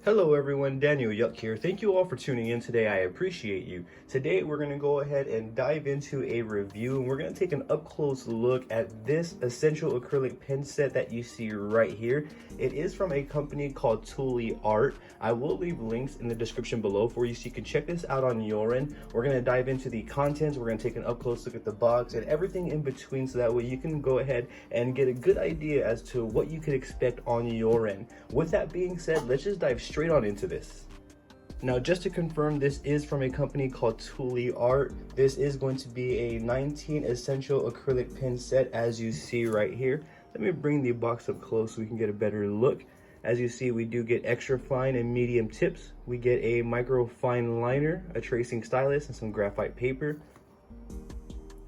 Hello everyone, Daniel Yuck here. Thank you all for tuning in today. I appreciate you. Today we're going to go ahead and dive into a review, and we're going to take an up-close look at this essential acrylic pen set that you see right here. It is from a company called Tooli Art. I will leave links in the description below for you so you can check this out on your end. We're going to dive into the contents. We're going to take an up-close look at the box and everything in between, so that way you can go ahead and get a good idea as to what you could expect on your end. With that being said, let's just dive straight on into this. Now, just to confirm, this is from a company called Tooli Art. This is going to be a 19 essential acrylic pen set, as you see right here. Let me bring the box up close so we can get a better look. As you see, we do get extra fine and medium tips. We get a micro fine liner, a tracing stylus, and some graphite paper.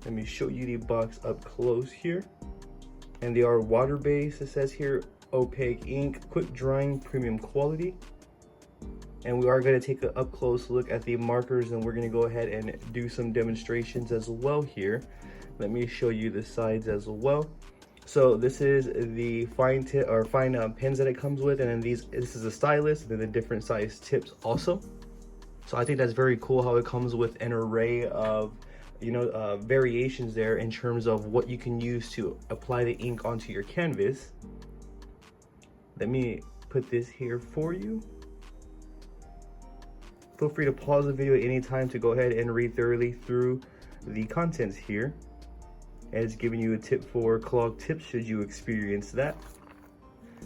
Let me show you the box up close here. And they are water-based. It says here, opaque ink, quick drying, premium quality. And we are going to take an up close look at the markers, and we're going to go ahead and do some demonstrations as well here. Let me show you the sides as well. So this is the fine tip or fine pens that it comes with, and then this is a stylus, and then the different size tips also. So I think that's very cool how it comes with an array of variations there in terms of what you can use to apply the ink onto your canvas. Let me put this here for you. Feel free to pause the video at any time to go ahead and read thoroughly through the contents here. And it's giving you a tip for clogged tips should you experience that.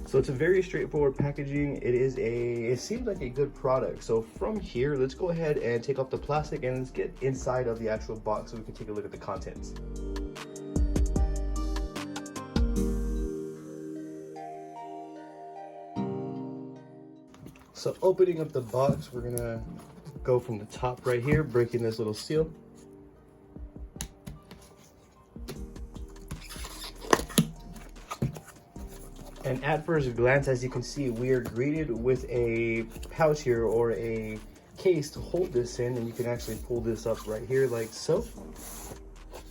So it's a very straightforward packaging. It seems like a good product. So from here, let's go ahead and take off the plastic and let's get inside of the actual box so we can take a look at the contents. So opening up the box, we're gonna go from the top right here, breaking this little seal. And at first glance, as you can see, we are greeted with a pouch here, or a case to hold this in, and you can actually pull this up right here like so.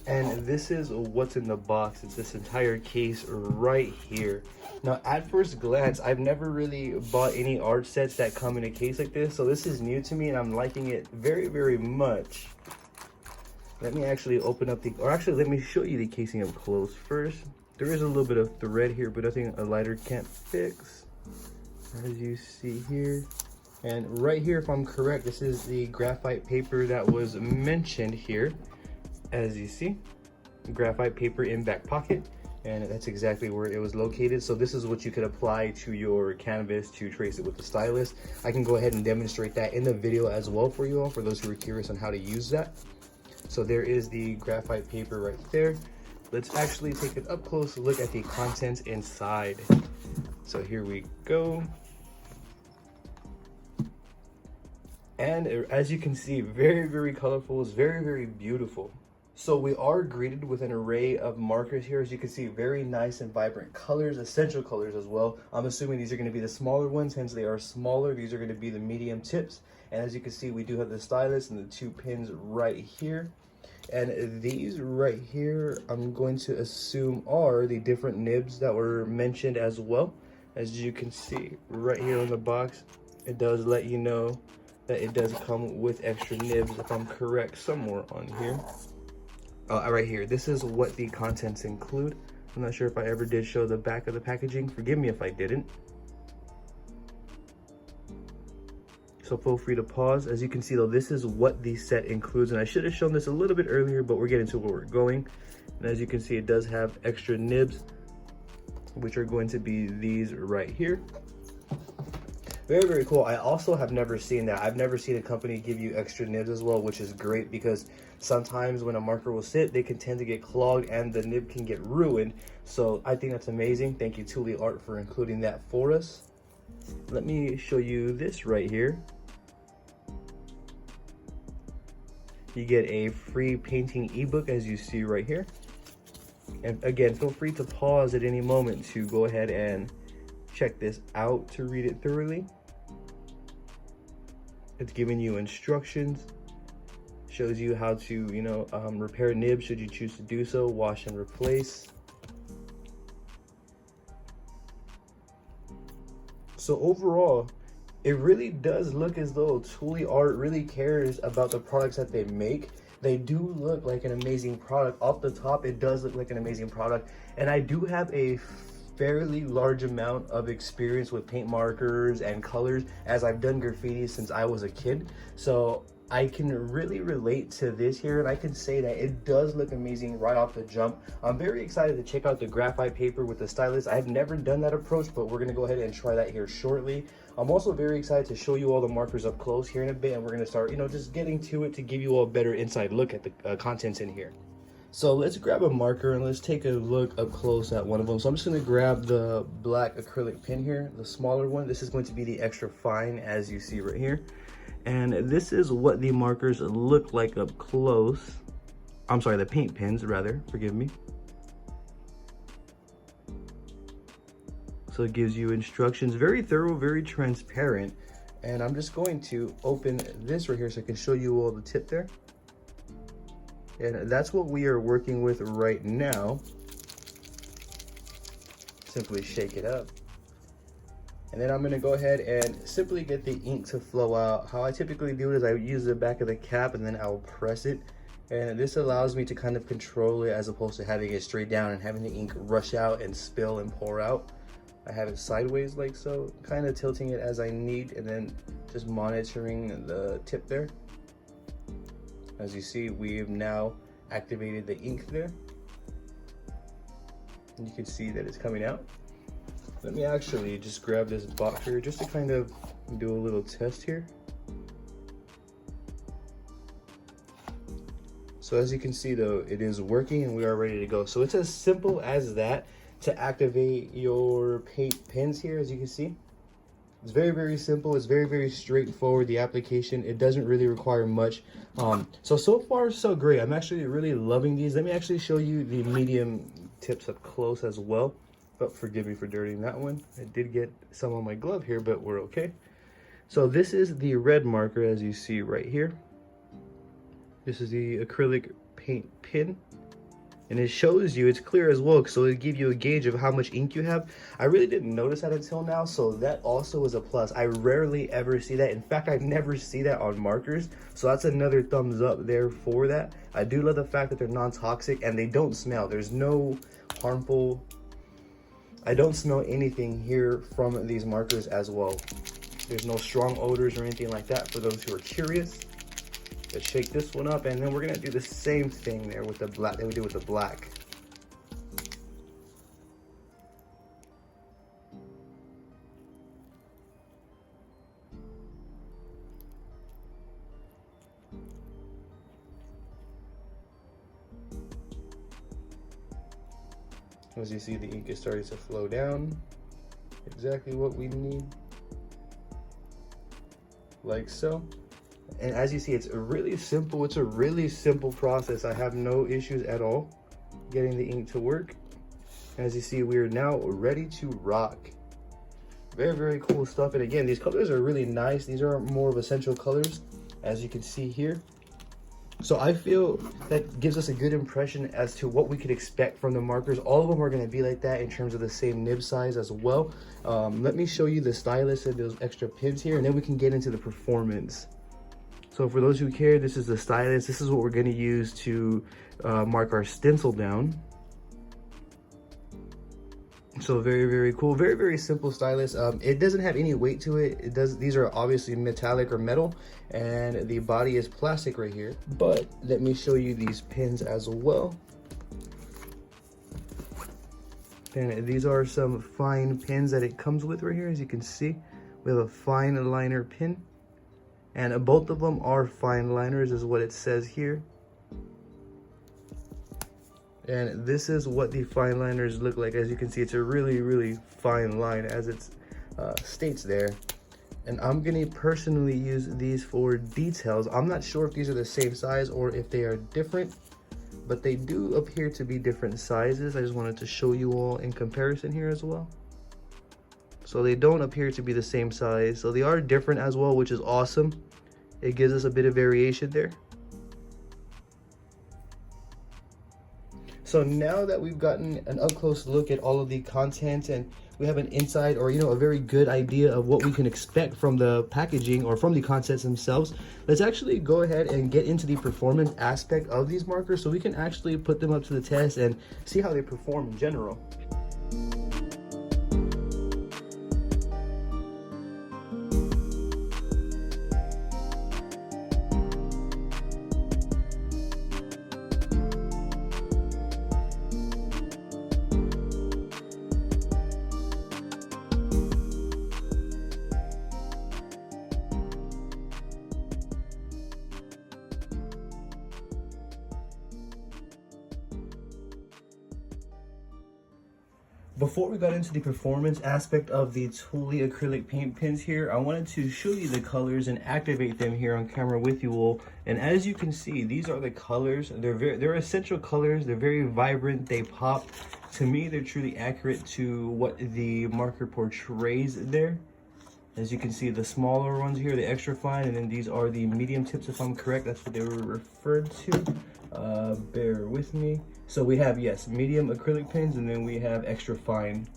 And this is what's in the box. It's this entire case right here. Now, at first glance, I've never really bought any art sets that come in a case like this, so this is new to me and I'm liking it very, very much. Let me actually open up let me show you the casing up close first. There is a little bit of thread here, but nothing a lighter can't fix, as you see here. And right here, if I'm correct, this is the graphite paper that was mentioned here. As you see, graphite paper in back pocket, and that's exactly where it was located. So this is what you could apply to your canvas to trace it with the stylus. I can go ahead and demonstrate that in the video as well for you all, for those who are curious on how to use that. So there is the graphite paper right there. Let's actually take an up close look at the contents inside. So here we go. And as you can see, very, very colorful. It's very, very beautiful. So we are greeted with an array of markers here. As you can see, very nice and vibrant colors, essential colors as well. I'm assuming these are going to be the smaller ones, hence they are smaller. These are going to be the medium tips. And as you can see, we do have the stylus and the two pins right here. And these right here, I'm going to assume are the different nibs that were mentioned as well. As you can see right here on the box, it does let you know that it does come with extra nibs, if I'm correct, somewhere on here. Right here, this is what the contents include. I'm not sure if I ever did show the back of the packaging. Forgive me if I didn't. So feel free to pause. As you can see though, this is what the set includes, and I should have shown this a little bit earlier, but we're getting to where we're going. And as you can see, it does have extra nibs, which are going to be these right here. Very, very cool. I also have never seen that. I've never seen a company give you extra nibs as well, which is great, because sometimes when a marker will sit, they can tend to get clogged and the nib can get ruined. So I think that's amazing. Thank you, Tooli Art, for including that for us. Let me show you this right here. You get a free painting ebook, as you see right here. And again, feel free to pause at any moment to go ahead and check this out to read it thoroughly. It's giving you instructions, shows you how to repair nibs should you choose to do so, wash and replace. So overall, it really does look as though Tooli Art really cares about the products that they make. They do look like an amazing product. Off the top, it does look like an amazing product. And I do have a fairly large amount of experience with paint markers and colors, as I've done graffiti since I was a kid. So I can really relate to this here, and I can say that it does look amazing right off the jump. I'm very excited to check out the graphite paper with the stylus. I've never done that approach, but we're gonna go ahead and try that here shortly. I'm also very excited to show you all the markers up close here in a bit, and we're gonna start, you know, just getting to it to give you all a better inside look at the contents in here. So let's grab a marker and let's take a look up close at one of them. So I'm just gonna grab the black acrylic pen here, the smaller one. This is going to be the extra fine, as you see right here. And this is what the markers look like up close. I'm sorry, the paint pens rather, forgive me. So it gives you instructions, very thorough, very transparent. And I'm just going to open this right here so I can show you all the tip there. And that's what we are working with right now. Simply shake it up. And then I'm gonna go ahead and simply get the ink to flow out. How I typically do it is I use the back of the cap and then I'll press it. And this allows me to kind of control it as opposed to having it straight down and having the ink rush out and spill and pour out. I have it sideways like so, kind of tilting it as I need and then just monitoring the tip there. As you see, we've now activated the ink there. And you can see that it's coming out. Let me actually just grab this box here just to kind of do a little test here. So as you can see though, it is working and we are ready to go. So it's as simple as that to activate your paint pens here, as you can see. It's very, very simple. It's very, very straightforward, the application. It doesn't really require much. So far, so great. I'm actually really loving these. Let me actually show you the medium tips up close as well. But forgive me for dirtying that one. I did get some on my glove here, but we're okay. So this is the red marker, as you see right here. This is the acrylic paint pen. And it shows you, it's clear as well, so it'll give you a gauge of how much ink you have. I really didn't notice that until now, so that also is a plus. I rarely ever see that. In fact, I never see that on markers, so that's another thumbs up there for that. I do love the fact that they're non-toxic and they don't smell. There's no harmful, I don't smell anything here from these markers as well. There's no strong odors or anything like that for those who are curious. Let's shake this one up and then we're gonna do the same thing there with the black that we did with the black. As you see, the ink is starting to flow down. Exactly what we need. Like so. And as you see, it's really simple. It's a really simple process. I have no issues at all getting the ink to work. As you see, we are now ready to rock. Very, very cool stuff. And again, these colors are really nice. These are more of essential colors, as you can see here. So I feel that gives us a good impression as to what we could expect from the markers. All of them are going to be like that in terms of the same nib size as well. Let me show you the stylus and those extra pins here, and then we can get into the performance. So for those who care, this is the stylus. This is what we're going to use to mark our stencil down. So very, very cool. Very, very simple stylus. It doesn't have any weight to it. These are obviously metallic or metal, and the body is plastic right here. But let me show you these pins as well. And these are some fine pins that it comes with right here. As you can see, we have a fine liner pin. And both of them are fine liners is what it says here. And this is what the fine liners look like. As you can see, it's a really, really fine line as it states there. And I'm gonna personally use these for details. I'm not sure if these are the same size or if they are different, but they do appear to be different sizes. I just wanted to show you all in comparison here as well. So they don't appear to be the same size. So they are different as well, which is awesome. It gives us a bit of variation there. So now that we've gotten an up close look at all of the content and we have an inside, or a very good idea of what we can expect from the packaging or from the concepts themselves. Let's actually go ahead and get into the performance aspect of these markers so we can actually put them up to the test and see how they perform in general. Before we got into the performance aspect of the Tooli acrylic paint pens here, I wanted to show you the colors and activate them here on camera with you all. And as you can see, these are the colors. They're essential colors. They're very vibrant. They pop. To me, they're truly accurate to what the marker portrays there. As you can see, the smaller ones here, the extra fine, and then these are the medium tips, if I'm correct. That's what they were referred to. Bear with me. So we have, yes, medium acrylic pens, and then we have extra fine.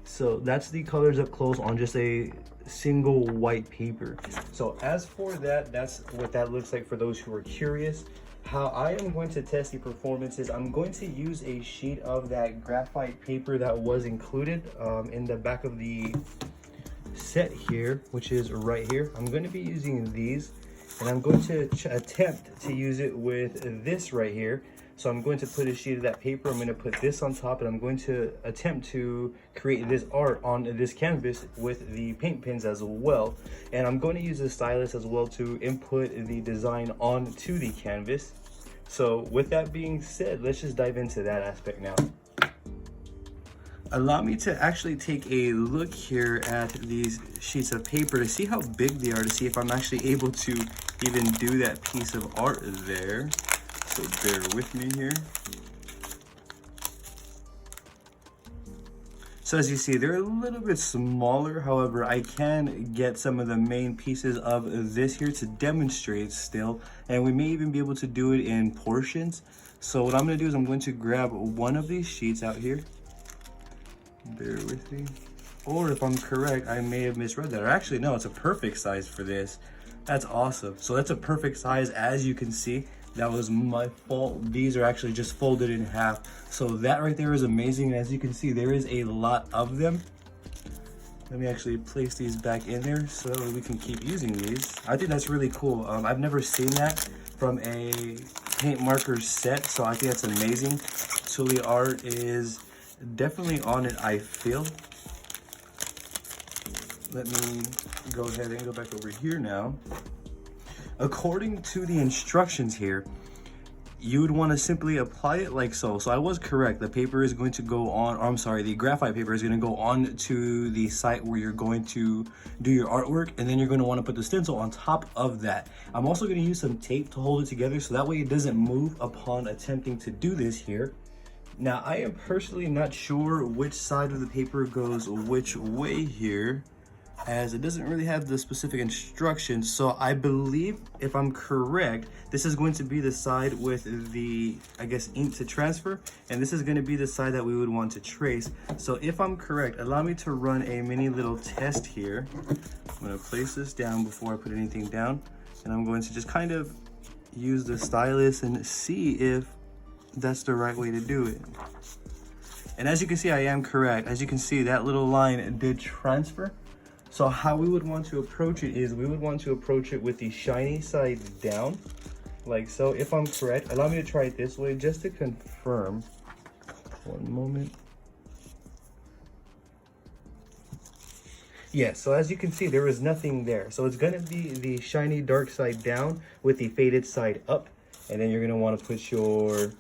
So that's the colors up close on just a single white paper. So as for that, that's what that looks like for those who are curious. How I am going to test the performance is I'm going to use a sheet of that graphite paper that was included in the back of the set here, which is right here. I'm going to be using these, and I'm going to attempt to use it with this right here. So I'm going to put a sheet of that paper, I'm going to put this on top, and I'm going to attempt to create this art on this canvas with the paint pens as well. And I'm going to use a stylus as well to input the design onto the canvas. So with that being said, let's just dive into that aspect now. Allow me to actually take a look here at these sheets of paper to see how big they are, to see if I'm actually able to even do that piece of art there. So bear with me here. So as you see, they're a little bit smaller. However, I can get some of the main pieces of this here to demonstrate still. And we may even be able to do it in portions. So what I'm gonna do is I'm going to grab one of these sheets out here. Bear with me. Or if I'm correct, I may have misread that. Or actually, no, it's a perfect size for this. That's awesome. So that's a perfect size, as you can see. That was my fault. These are actually just folded in half. So that right there is amazing. And as you can see, there is a lot of them. Let me actually place these back in there so that way we can keep using these. I think that's really cool. I've never seen that from a paint marker set, so I think that's amazing. Tooli Art is definitely on it, I feel. Let me go ahead and go back over here now. According to the instructions here, you would want to simply apply it like so. So I was correct. The paper is going to go on, or I'm sorry, the graphite paper is going to go on to the site where you're going to do your artwork, and then you're going to want to put the stencil on top of that. I'm also going to use some tape to hold it together so that way it doesn't move upon attempting to do this here. Now, I am personally not sure which side of the paper goes which way here, as it doesn't really have the specific instructions. So I believe, if I'm correct, this is going to be the side with the, I guess, ink to transfer, and this is going to be the side that we would want to trace. So if I'm correct, allow me to run a mini little test here. I'm going to place this down before I put anything down, and I'm going to just kind of use the stylus and see if that's the right way to do it. And as you can see, I am correct. As you can see, that little line did transfer. So how we would want to approach it is we would want to approach it with the shiny side down, like so. If I'm correct, allow me to try it this way just to confirm. One moment. Yes, so as you can see, there is nothing there. So it's gonna be the shiny dark side down with the faded side up. And then you're gonna wanna put your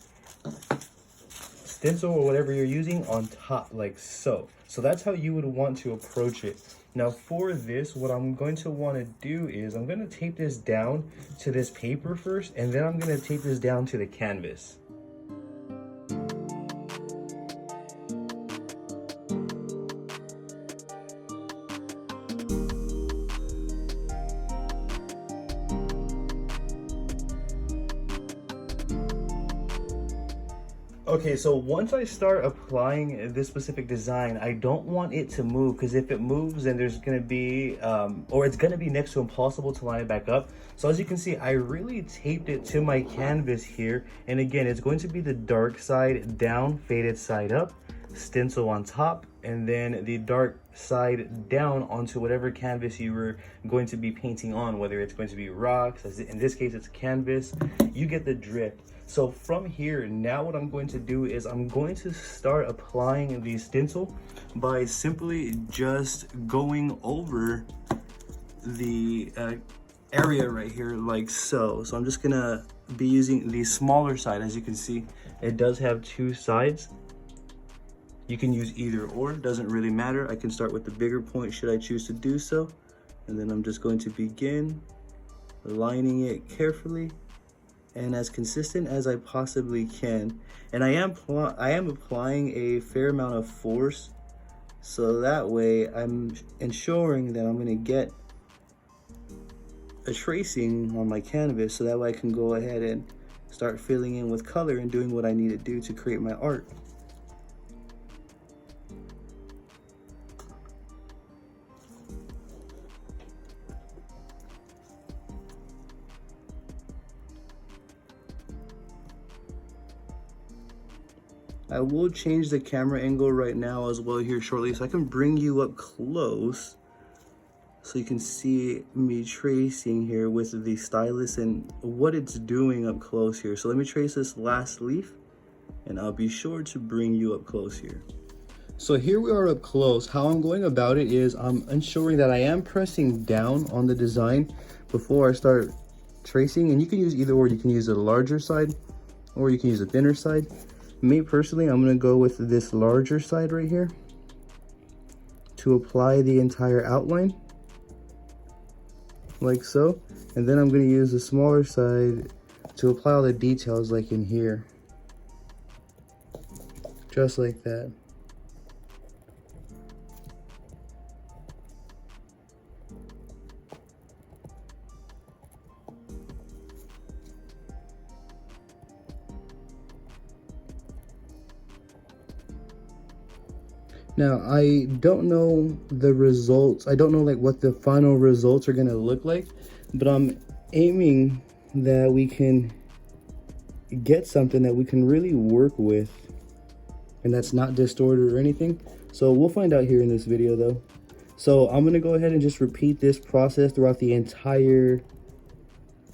stencil or whatever you're using on top, like so. So that's how you would want to approach it. Now for this, what I'm going to want to do is I'm going to tape this down to this paper first, and then I'm going to tape this down to the canvas. Okay, so once I start applying this specific design, I don't want it to move, because if it moves, then there's gonna be, or it's gonna be next to impossible to line it back up. So as you can see, I really taped it to my canvas here. And again, it's going to be the dark side down, faded side up, stencil on top, and then the dark side down onto whatever canvas you were going to be painting on, whether it's going to be rocks, as in this case, it's canvas. You get the drift. So from here, now what I'm going to do is I'm going to start applying the stencil by simply just going over the area right here like so. So I'm just gonna be using the smaller side. As you can see, it does have two sides. You can use either or, doesn't really matter. I can start with the bigger point should I choose to do so. And then I'm just going to begin lining it carefully and as consistent as I possibly can. And I am applying a fair amount of force, so that way I'm ensuring that I'm gonna get a tracing on my canvas, so that way I can go ahead and start filling in with color and doing what I need to do to create my art. I will change the camera angle right now as well here shortly, so I can bring you up close so you can see me tracing here with the stylus and what it's doing up close here. So let me trace this last leaf and I'll be sure to bring you up close here. So here we are up close. How I'm going about it is I'm ensuring that I am pressing down on the design before I start tracing, and you can use either or. You can use the larger side or you can use the thinner side. Me personally, I'm gonna go with this larger side right here to apply the entire outline, like so. And then I'm gonna use the smaller side to apply all the details, like in here, just like that. Now, I don't know the results. I don't know like what the final results are gonna look like, but I'm aiming that we can get something that we can really work with and that's not distorted or anything. So we'll find out here in this video though. So I'm gonna go ahead and just repeat this process throughout the entire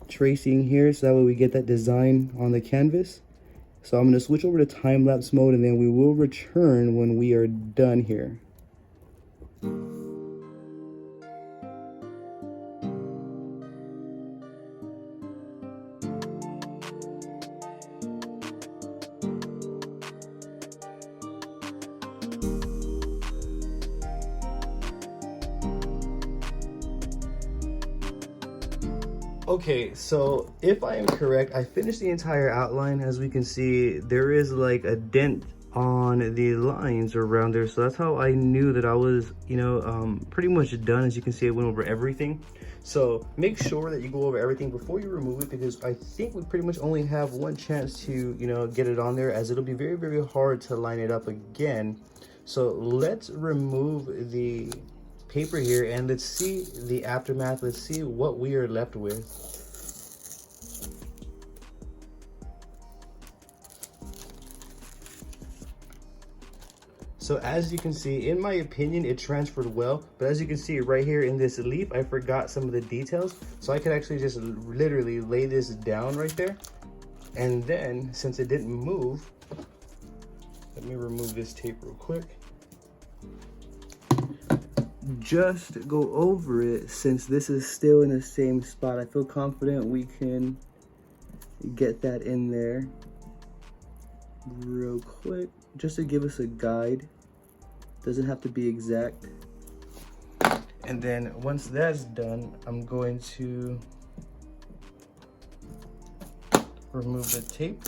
tracing here, so that way we get that design on the canvas. So I'm going to switch over to time-lapse mode, and then we will return when we are done here. Okay, so if I am correct, I finished the entire outline. As we can see, there is like a dent on the lines around there, so that's how I knew that I was, pretty much done. As you can see, I went over everything. So make sure that you go over everything before you remove it, because I think we pretty much only have one chance to, get it on there, as it'll be very, very hard to line it up again. So let's remove the paper here and let's see the aftermath. Let's see what we are left with. So as you can see, in my opinion, it transferred well, but as you can see right here in this leaf, I forgot some of the details. So I could actually just literally lay this down right there. And then since it didn't move, let me remove this tape real quick. Just go over it, since this is still in the same spot. I feel confident we can get that in there real quick, just to give us a guide. Doesn't have to be exact. And then once that's done, I'm going to remove the tape.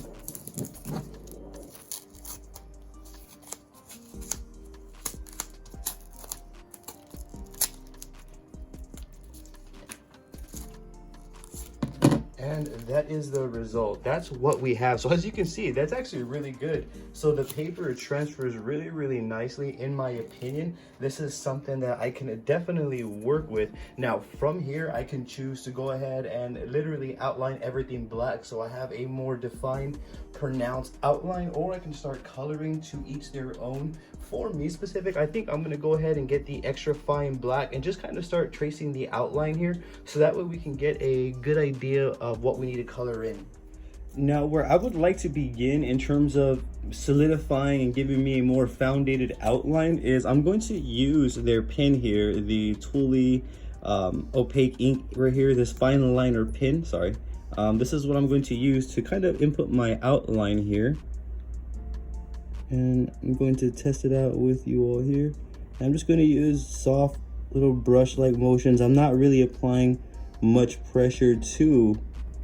And that is the result. That's what we have. So as you can see, that's actually really good. So the paper transfers really nicely, in my opinion. This is something that I can definitely work with. Now from here, I can choose to go ahead and literally outline everything black, so I have a more defined, pronounced outline, or I can start coloring to each their own. For me specific, I think I'm gonna go ahead and get the extra fine black and just kind of start tracing the outline here, so that way we can get a good idea of what we need to color in. Now, where I would like to begin in terms of solidifying and giving me a more founded outline is I'm going to use their pen here, the Tooli opaque ink right here, this fine liner pen, sorry. This is what I'm going to use to kind of input my outline here. And I'm going to test it out with you all here. I'm just going to use soft little brush-like motions. I'm not really applying much pressure to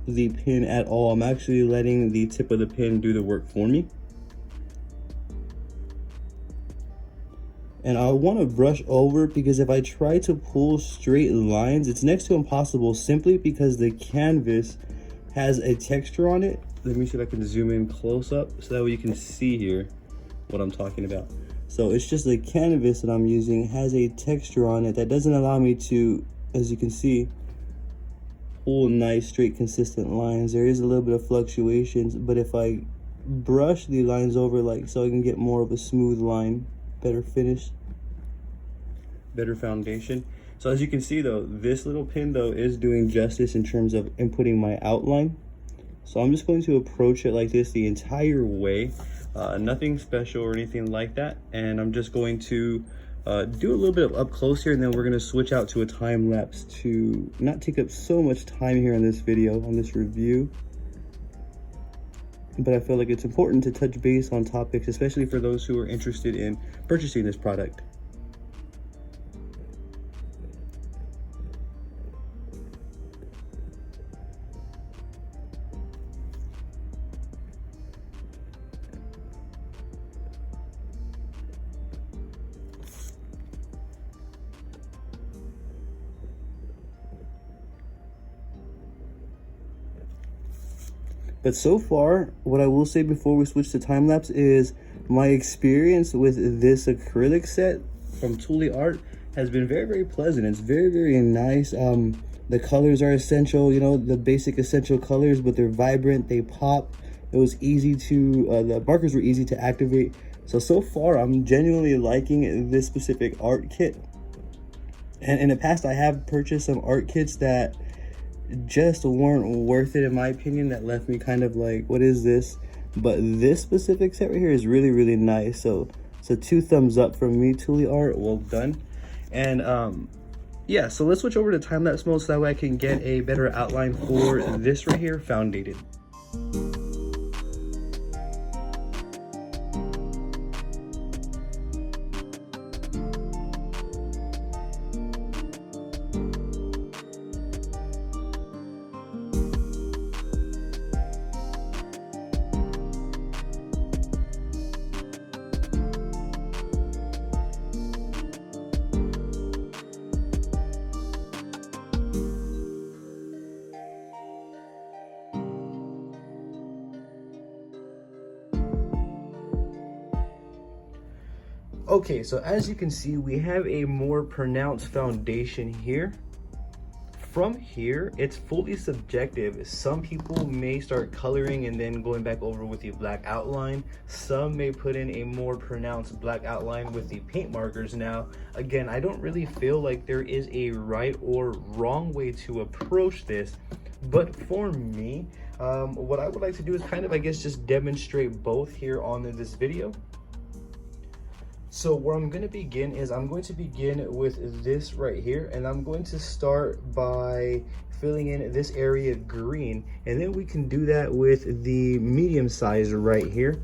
the pen at all. I'm actually letting the tip of the pen do the work for me. And I want to brush over, because if I try to pull straight lines, it's next to impossible, simply because the canvas has a texture on it. Let me see if I can zoom in close up so that way you can see here what I'm talking about. So it's just the canvas that I'm using has a texture on it that doesn't allow me to, as you can see, pull nice straight consistent lines. There is a little bit of fluctuations, but if I brush the lines over like so, I can get more of a smooth line, better finish, better foundation. So as you can see though, this little pen though is doing justice in terms of inputting my outline. So I'm just going to approach it like this the entire way. Nothing special or anything like that, and I'm just going to do a little bit of up close here, and then we're going to switch out to a time lapse to not take up so much time here in this video, on this review. But I feel like it's important to touch base on topics, especially for those who are interested in purchasing this product. But so far, what I will say before we switch to time lapse is my experience with this acrylic set from Tooli Art has been very pleasant. It's very nice. The colors are essential, you know, the basic essential colors, but they're vibrant, they pop. It was easy to, the markers were easy to activate. So far, I'm genuinely liking this specific art kit. And in the past, I have purchased some art kits that just weren't worth it, in my opinion, that left me kind of like, what is this? But this specific set right here is really nice. So 2 thumbs up from me, Tooli Art, well done. And yeah, so let's switch over to time-lapse mode so that way I can get a better outline for this right here, founded. Okay, so as you can see, we have a more pronounced foundation here. From here, it's fully subjective. Some people may start coloring and then going back over with the black outline. Some may put in a more pronounced black outline with the paint markers. Now, again, I don't really feel like there is a right or wrong way to approach this, but for me, what I would like to do is kind of, I guess, just demonstrate both here on this video. So where I'm going to begin is I'm going to begin with this right here, and I'm going to start by filling in this area green, and then we can do that with the medium size right here.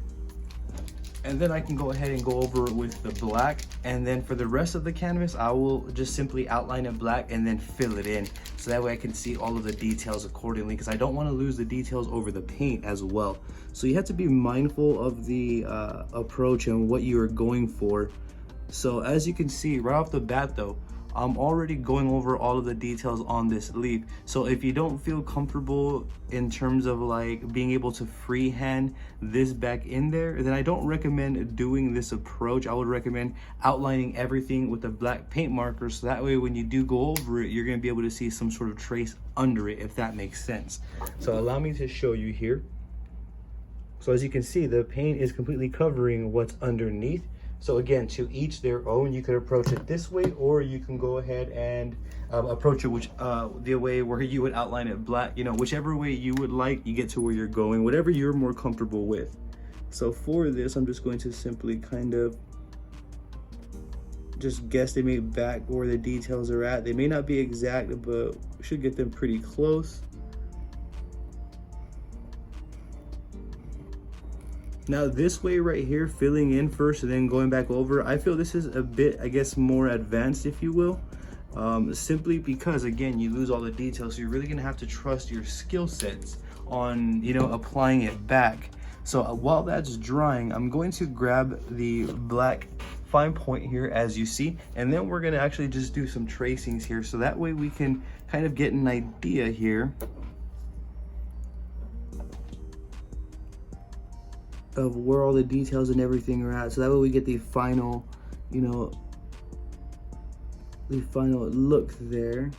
And then I can go ahead and go over with the black, and then for the rest of the canvas I will just simply outline in black and then fill it in, so that way I can see all of the details accordingly, because I don't want to lose the details over the paint as well. So you have to be mindful of the approach and what you are going for. So as you can see right off the bat though, I'm already going over all of the details on this leaf. So if you don't feel comfortable in terms of like being able to freehand this back in there, then I don't recommend doing this approach. I would recommend outlining everything with a black paint marker, so that way when you do go over it, you're gonna be able to see some sort of trace under it, if that makes sense. So allow me to show you here. So as you can see, the paint is completely covering what's underneath. So again, to each their own. You could approach it this way, or you can go ahead and approach it the way where you would outline it black. You know, whichever way you would like, you get to where you're going, whatever you're more comfortable with. So for this, I'm just going to simply kind of just guesstimate back where the details are at. They may not be exact, but we should get them pretty close. Now this way right here, filling in first and then going back over, I feel this is a bit, I guess, more advanced, if you will, simply because, again, you lose all the details. So you're really gonna have to trust your skill sets on, you know, applying it back. So while that's drying, I'm going to grab the black fine point here, as you see, and then we're gonna actually just do some tracings here. So that way we can kind of get an idea here of where all the details and everything are at, so that way we get the final, you know, the final look there.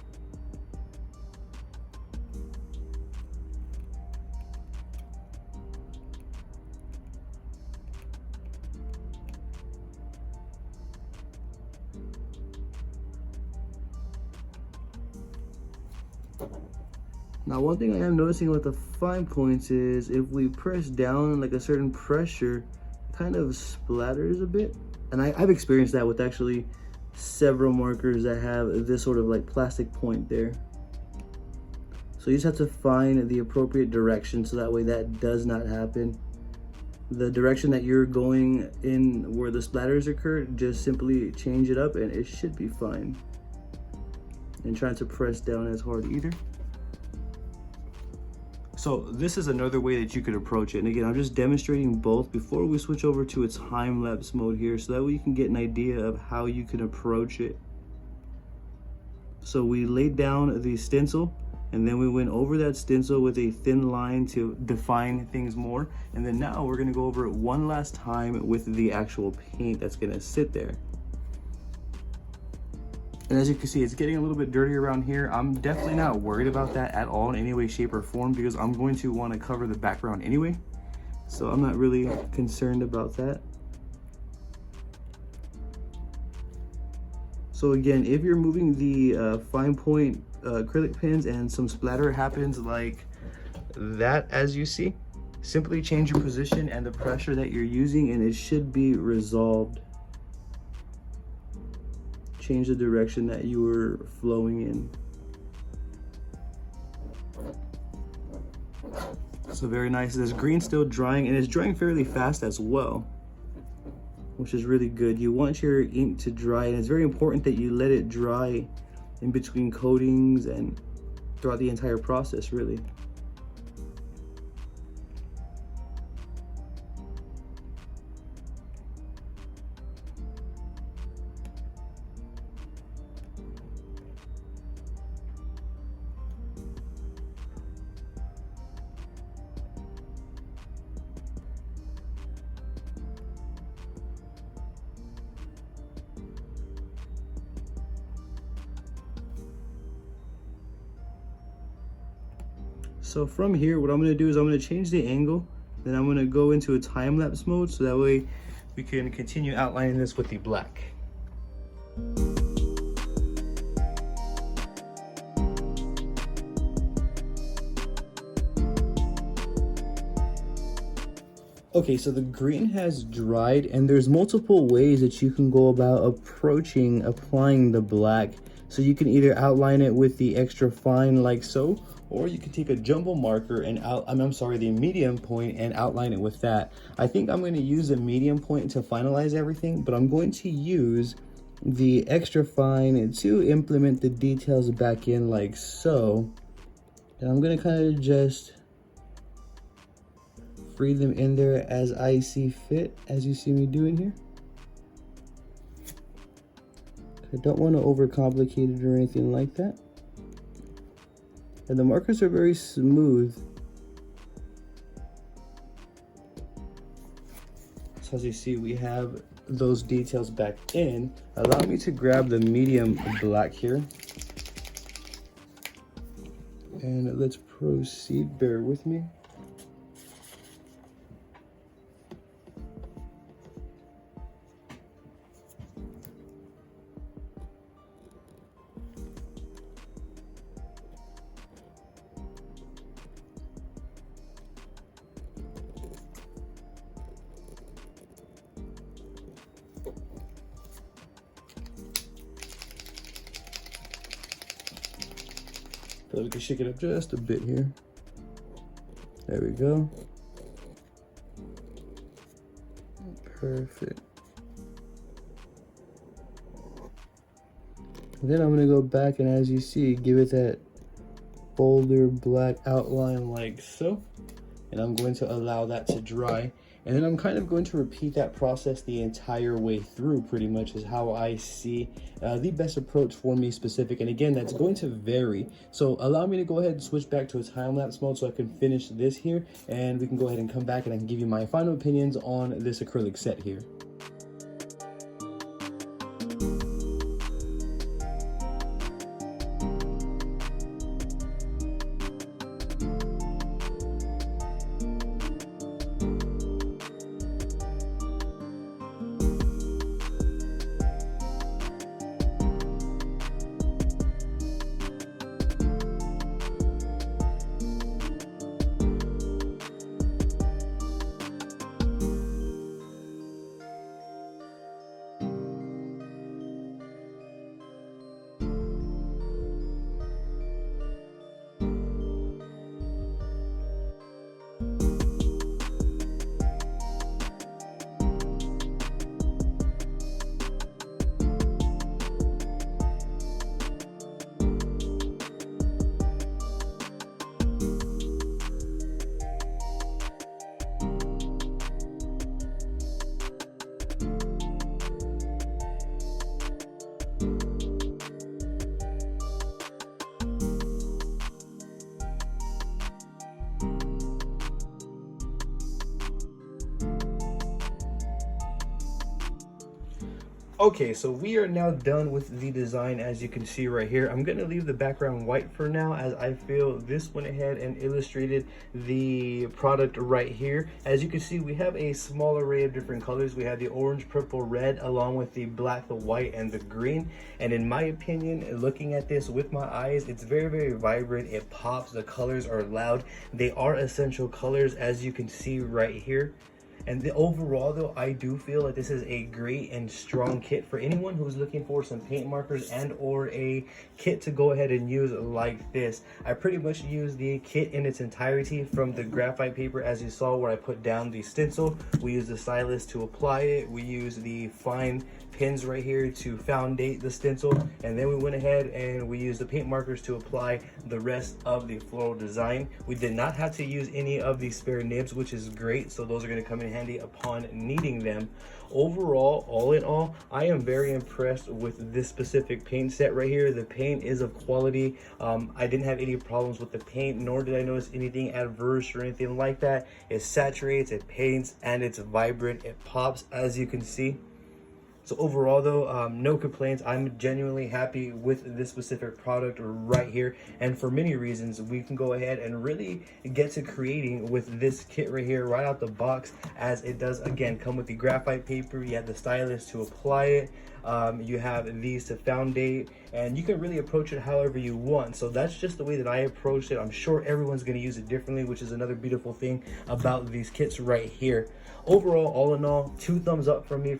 Now, one thing I am noticing with the fine points is if we press down like a certain pressure, it kind of splatters a bit. And I've experienced that with actually several markers that have this sort of like plastic point there. So you just have to find the appropriate direction so that way that does not happen. The direction that you're going in where the splatters occur, just simply change it up and it should be fine. And try to press down as hard either. So this is another way that you could approach it. And again, I'm just demonstrating both before we switch over to a time-lapse mode here, so that way you can get an idea of how you can approach it. So we laid down the stencil, and then we went over that stencil with a thin line to define things more. And then now we're gonna go over it one last time with the actual paint that's gonna sit there. And as you can see, it's getting a little bit dirty around here. I'm definitely not worried about that at all in any way, shape, or form, because I'm going to want to cover the background anyway. So I'm not really concerned about that. So again, if you're moving the fine point acrylic pens and some splatter happens like that, as you see, simply change your position and the pressure that you're using and it should be resolved. Change the direction that you were flowing in. So very nice. This green's still drying, and it's drying fairly fast as well, which is really good. You want your ink to dry, and it's very important that you let it dry in between coatings and throughout the entire process, really. So from here, what I'm going to do is I'm going to change the angle, then I'm going to go into a time-lapse mode, so that way we can continue outlining this with the black. Okay, so the green has dried, and there's multiple ways that you can go about applying the black. So you can either outline it with the extra fine like so, or you can take a jumbo marker and the medium point and outline it with that. I think I'm going to use a medium point to finalize everything, but I'm going to use the extra fine to implement the details back in like so. And I'm going to kind of just free them in there as I see fit, as you see me doing here. I don't want to overcomplicate it or anything like that. And the markers are very smooth. So as you see, we have those details back in. Allow me to grab the medium black here. And let's proceed, bear with me. So we can shake it up just a bit here. There we go. Perfect. And then I'm gonna go back and, as you see, give it that bolder black outline like so. And I'm going to allow that to dry. And then I'm kind of going to repeat that process the entire way through, pretty much is how I see the best approach for me specific. And again, that's going to vary. So allow me to go ahead and switch back to a time-lapse mode so I can finish this here. And we can go ahead and come back and I can give you my final opinions on this acrylic set here. Okay, so we are now done with the design, as you can see right here. I'm going to leave the background white for now, as I feel this went ahead and illustrated the product right here. As you can see, we have a small array of different colors. We have the orange, purple, red, along with the black, the white, and the green. And in my opinion, looking at this with my eyes, it's very, very vibrant. It pops. The colors are loud. They are essential colors, as you can see right here. And overall though, I do feel like this is a great and strong kit for anyone who's looking for some paint markers and or a kit to go ahead and use like this. I pretty much use the kit in its entirety, from the graphite paper, as you saw, where I put down the stencil. We use the stylus to apply it. We use the fine pins right here to foundate the stencil, and then we went ahead and we used the paint markers to apply the rest of the floral design. We did not have to use any of the spare nibs, which is great, so those are going to come in handy upon needing them. Overall, all in all, I am very impressed with this specific paint set right here. The paint is of quality. I didn't have any problems with the paint, nor did I notice anything adverse or anything like that. It saturates, it paints, and it's vibrant. It pops, as you can see. So overall though, no complaints. I'm genuinely happy with this specific product right here, and for many reasons. We can go ahead and really get to creating with this kit right here right out the box, as it does again come with the graphite paper. You have the stylus to apply it. You have these to foundate, and you can really approach it however you want. So that's just the way that I approached it. I'm sure everyone's going to use it differently, which is another beautiful thing about these kits right here. Overall, all in all, 2 thumbs up from me.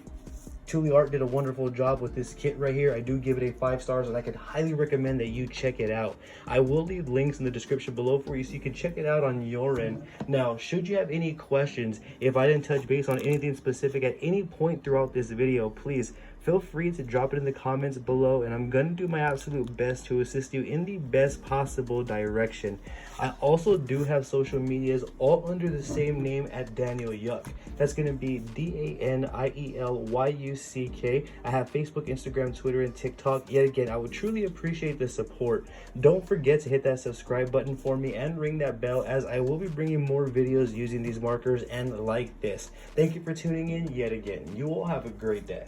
Tooli Art did a wonderful job with this kit right here. I do give it a 5 stars, and I could highly recommend that you check it out. I will leave links in the description below for you so you can check it out on your end. Now, should you have any questions, if I didn't touch base on anything specific at any point throughout this video, please feel free to drop it in the comments below, and I'm gonna do my absolute best to assist you in the best possible direction. I also do have social medias all under the same name at Daniel Yuck. That's gonna be DanielYuck. I have Facebook, Instagram, Twitter, and TikTok. Yet again, I would truly appreciate the support. Don't forget to hit that subscribe button for me and ring that bell, as I will be bringing more videos using these markers and like this. Thank you for tuning in yet again. You all have a great day.